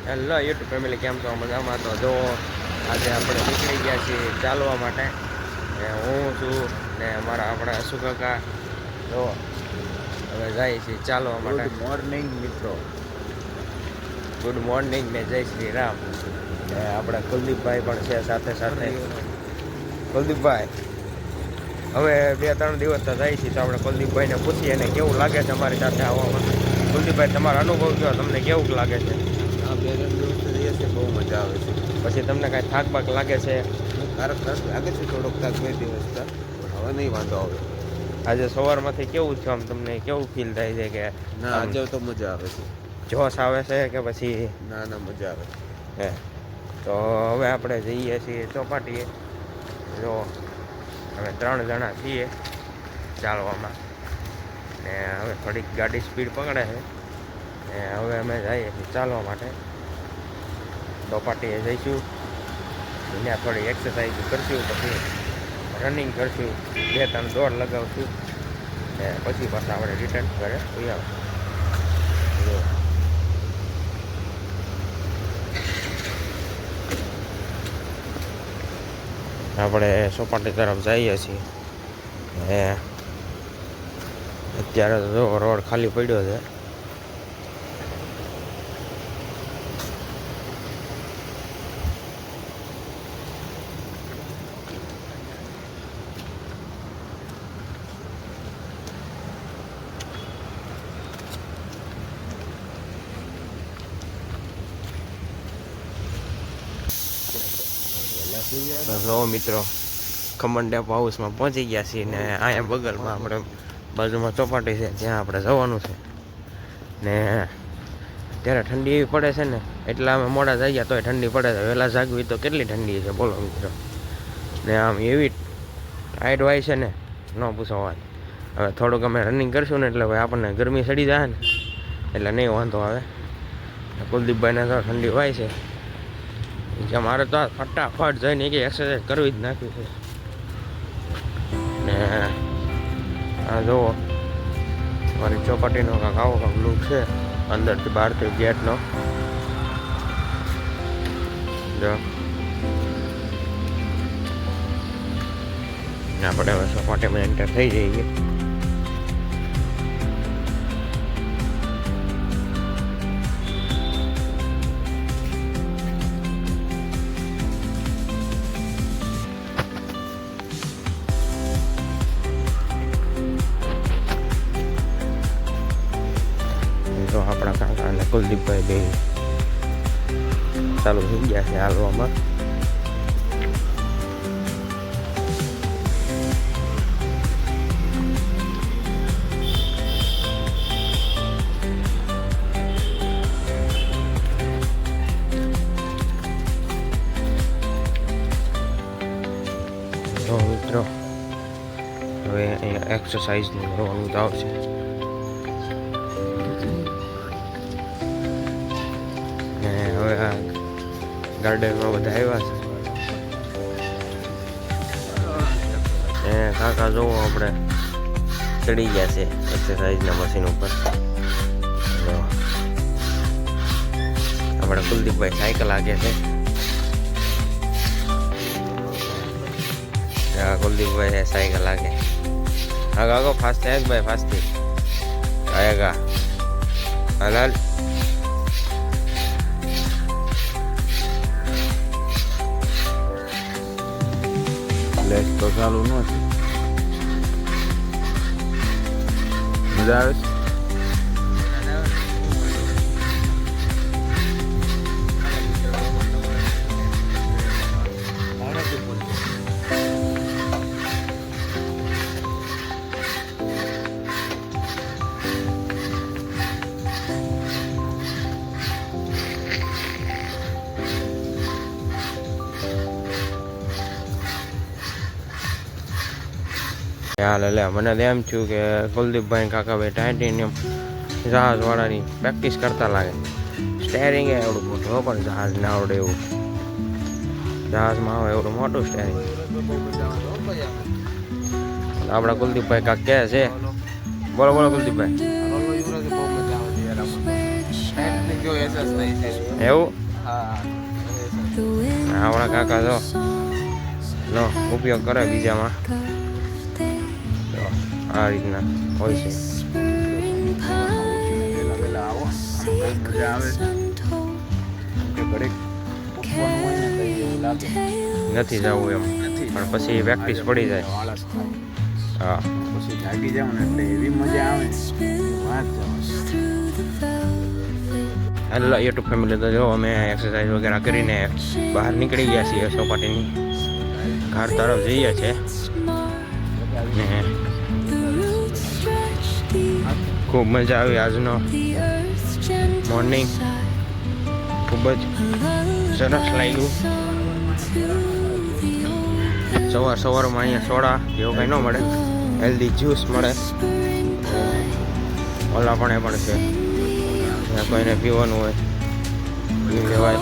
Hello YouTube family, કેમ છો? મજામાં? તો જો આજે આપણે નીકળી ગયા છીએ ચાલવા માટે. હું છું ને આપણા અશુ કાકા જો હવે જાય છે ચાલવા માટે. ગુડ મોર્નિંગ મિત્રો. ગુડ મોર્નિંગ ને જય શ્રી રામ. ને આપણા કુલદીપભાઈ પણ છે સાથે સાથે. કુલદીપભાઈ હવે 2-3 દિવસ તો જાય છે, તો આપણે કુલદીપભાઈને પૂછીએ ને કેવું લાગે છે અમારી સાથે આવવામાં. કુલદીપભાઈ, તમારો અનુભવ કહો, તમને કેવું લાગે છે? આ 2-3 દિવસ તો રહીએ છે, બહુ મજા આવે છે. પછી તમને કાંઈ થાક બાક લાગે છે? કારક લાગે છે થોડોક થાક 2 દિવસ તક, હવે નહીં વાંધો આવે. આજે સવારમાંથી કેવું છે, આમ તમને કેવું ફીલ થાય છે કે ના, આજે તો મજા આવે છે. જોશ આવે છે કે પછી? ના ના, મજા આવે હે તો હવે આપણે જઈએ છીએ ચોપાટીએ. જો અમે 3 જણા છીએ ચાલવામાં, ને હવે થોડીક ગાડી સ્પીડ પકડે છે ને હવે અમે જઈએ છીએ ચાલવા માટે. ચોપાટીએ જઈશું, ત્યાં થોડી એક્સરસાઇઝ કરશું, પછી રનિંગ કરશું, 2-3 દોડ લગાવશું ને પછી પાછા આપણે રિટર્ન ઘરે આવશું. આપણે ચોપાટી તરફ જઈએ છીએ. અત્યારે તો રોડ ખાલી પડ્યો છે. તો જો મિત્રો, ખમણ ડેપો હાઉસમાં પહોંચી ગયા છીએ ને અહીંયા બગલમાં આપણે બાજુમાં ચોપાટી છે, ત્યાં આપણે જવાનું છે. ને ત્યારે ઠંડી એવી પડે છે ને, એટલા અમે મોડા જઈ ગયા તોય ઠંડી પડે છે. વહેલા જાગવી તો કેટલી ઠંડી છે બોલો મિત્રો. ને આમ એવી ટાઈટ હોય છે ને, ન પૂછો વાત. હવે થોડુંક અમે રનિંગ કરશું ને એટલે ભાઈ આપણને ગરમી સડી જાય ને, એટલે નહીં વાંધો આવે. કુલદીપભાઈને તો ઠંડી હોય છે કે મારે તો ફટાફટ જઈને કે એક્સરસાઇઝ કરવી જ નાખી છે. ને આ જુઓ મારી ચોપાટીનો કાંક આવો કાંક લુક છે, અંદરથી બહારથી ગેટનો. જો આપણે હવે ચોપાટીમાં એન્ટર થઈ જઈએ. તો આપણા કાકા અને કુલદીપભાઈ બે ચાલુ થઈ ગયા છે હાલવામાં. તો મિત્રો હવે અહીંયા એક્સરસાઇઝનું કરવાનું તો આવશે. હવે આ ગાર્ડનમાં બધા આવ્યા છે. કાકા જોવો આપણે ચડી ગયા છે એક્સરસાઇઝના મશીન ઉપર. આપણે કુલદીપભાઈ સાયકલ હાકે છે. કુલદીપભાઈ સાયકલ હાકે. આગો ફાસ્ટ થાય ભાઈ, ફાસ્ટથી આયેગા. હાલ તો ચાલુ નથી. મજા આવે છે. હાલ એટલે મને તો એમ થયું કે કુલદીપભાઈ કાકાભાઈ ટાઇટેનિયમ જહાજવાળાની પ્રેક્ટિસ કરતા લાગે. સ્ટેરિંગ એ એવડું મોટું, પણ જહાજ ના આવડે એવું. જહાજમાં આવે એવડું મોટું સ્ટેરિંગ. આપણા કુલદીપભાઈ કાક કહે છે. બોલો બોલો કુલદીપભાઈ. પેલો એક્સરસાઇઝ છે એવું હા આપણા કાકા જો નો ઉપયોગ કરે બીજામાં જો આ રીતના હોય છે. પેલા પેલા આવો બહુ મજા આવે છે કે ઘડીક ઉઠવાનું હોય ને તો એવું લાગે નથી જવું એમ પણ પછી પ્રેક્ટિસ પડી જાય. આળસ થાય હા પછી જાગી જાવ ને એટલે એવી મજા આવે વાત હેલો યુટ્યુબ ફેમિલી, તો જો અમે એક્સરસાઇઝ વગેરે કરીને બહાર નીકળી ગયા છીએ ચોપાટીની ઘર તરફ જઈએ છીએ ને ખૂબ મજા આવી. આજનો મોર્નિંગ ખૂબ જ સરસ લાગ્યું. સવારમાં અહીંયા સોડા જેવું કંઈ ન મળે, હેલ્ધી જ્યુસ મળે, ઓલા પણ છે ત્યાં કોઈને પીવાનું હોય પી લેવાય.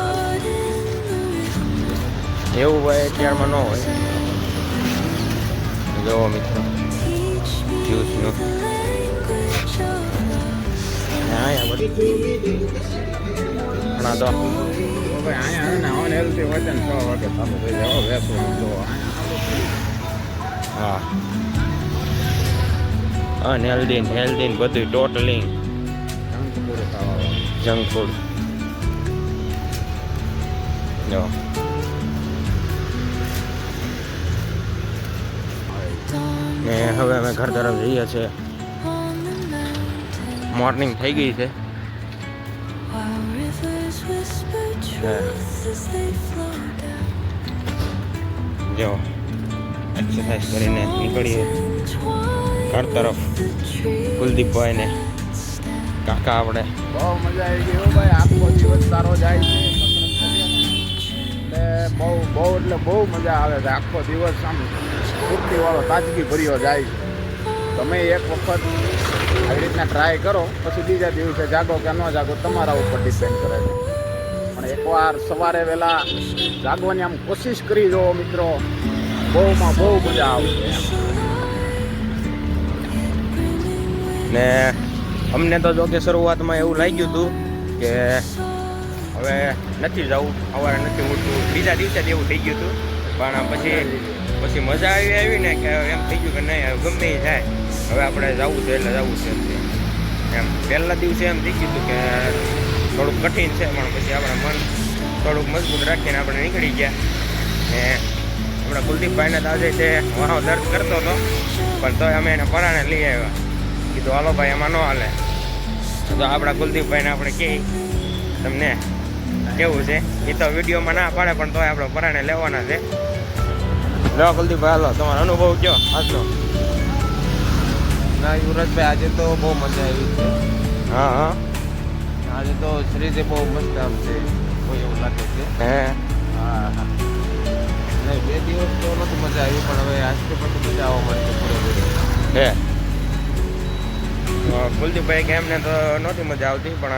એવું હોય અત્યારમાં ન હોય. જોવો મિત્રો જ્યુસનું અહીંયા ઘણા તો અહીંયા ને અનહેલ્ધી વજન 6 વાગે ચાલુ થઈ જાય વેસવાનું જો હા અનહેલ્ધી હેલ્ધી બધું ટોટલી જંક ફૂડ. જો ને હવે અમે ઘર તરફ જઈએ છીએ. મોર્નિંગ થઈ ગઈ છે. જો એક્સરસાઇઝ કરીને નીકળીએ ઘર તરફ. કુલદીપભાઈ ને કાકા આપણે બહુ મજા આવી ગઈ હો ભાઈ. આખો દિવસ સારો જાય છે એટલે બહુ મજા આવે છે. આખો દિવસ આમ સ્ફૂર્તિવાળો તાજગી ભર્યો જાય છે. તમે એક વખત આવી રીતના ટ્રાય કરો પછી બીજા દિવસે જાગો કે ન જાગો તમારા ઉપર ડિપેન્ડ કરે છે. પણ એકવાર સવારે વહેલા જાગવાની આમ કોશિશ કરી જુઓ મિત્રો, બહુ મજા આવશે. ને અમને તો જો કે શરૂઆતમાં એવું લાગ્યું હતું કે હવે નથી જવું, સવારે નથી ઉઠવું. બીજા દિવસે જ એવું થઈ ગયું હતું. પણ પછી મજા આવી ને કે એમ થઈ ગયું કે નહીં ગમે એ જાય હવે આપણે જવું છે એટલે જવું છે એમ. પહેલા દિવસે એમ થઈ ગયું હતું કે થોડુંક કઠિન છે, પણ પછી આપણે મન થોડુંક મજબૂત રાખીને આપણે નીકળી ગયા. ને આપણા કુલદીપભાઈને તો આજે છે વાહો દર્દ કરતો હતો, પણ તોય અમે એને પરાણે લઈ આવ્યા. કીધું હાલો ભાઈ એમાં ન હાલે. તો આપણા કુલદીપભાઈને આપણે કહી તમને કેવું છે એ તો વિડીયોમાં ના પાડે, પણ તોય આપણે પરાણે લેવાના છે. લો કુલદીપભાઈ હાલો તમારો અનુભવ કયો આજનો? ના યુવરાજભાઈ, આજે તો બહુ મજા આવી છે. હા આજે તો શરીરે બહુ મસ્ત આમ છે, કોઈ એવું લાગે છે. હે હા નહીં 2 દિવસ તો નથી મજા આવી, પણ હવે આજથી પછી મજા આવવા માંડી પૂરેપૂરી. હે કુલદીપભાઈ કે એમને તો નહોતી મજા આવતી, પણ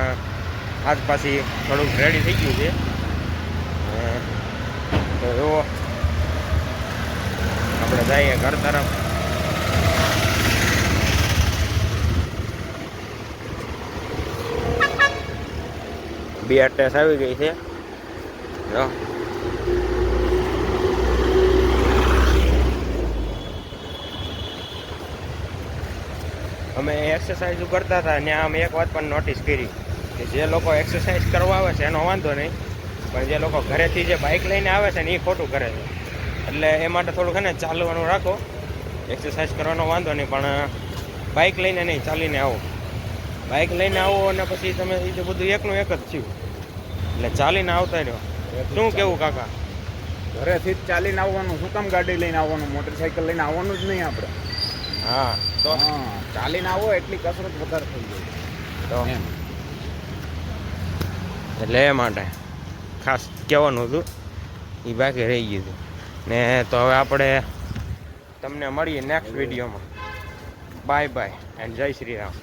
આજ પાછી થોડુંક રેડી થઈ ગયું છે. તો એવો આપણે જઈએ ઘર તરફ. BRTS આવી ગઈ છે. જો અમે એક્સરસાઇઝ કરતા હતા ત્યાં અમે એક વાત પણ નોટિસ કરી કે જે લોકો એક્સરસાઇઝ કરવા આવે છે એનો વાંધો નહીં, પણ જે લોકો ઘરેથી જે બાઇક લઈને આવે છે ને એ ખોટું કરે છે. એટલે એ માટે થોડુંક ને ચાલવાનું રાખો. એક્સરસાઇઝ કરવાનો વાંધો નહીં, પણ બાઇક લઈને નહીં, ચાલીને આવો. બાઇક લઈને આવો અને પછી તમે એ તો બધું એકનું એક જ થયું, એટલે ચાલીને આવતા રહ્યો. શું કેવું કાકા? ઘરેથી જ ચાલીને આવવાનું, શું કામ ગાડી લઈને આવવાનું? મોટરસાઇકલ લઈને આવવાનું જ નહીં આપણે. હા તો ચાલીને આવો એટલી કસરત વધારે થઈ જાય તો એમ. એટલે એ માટે ખાસ કહેવાનું હતું, એ બાકી રહી ગયું હતું. ને તો હવે આપણે તમને મળીએ નેક્સ્ટ વિડીયોમાં. બાય બાય એન્ડ જય શ્રી રામ.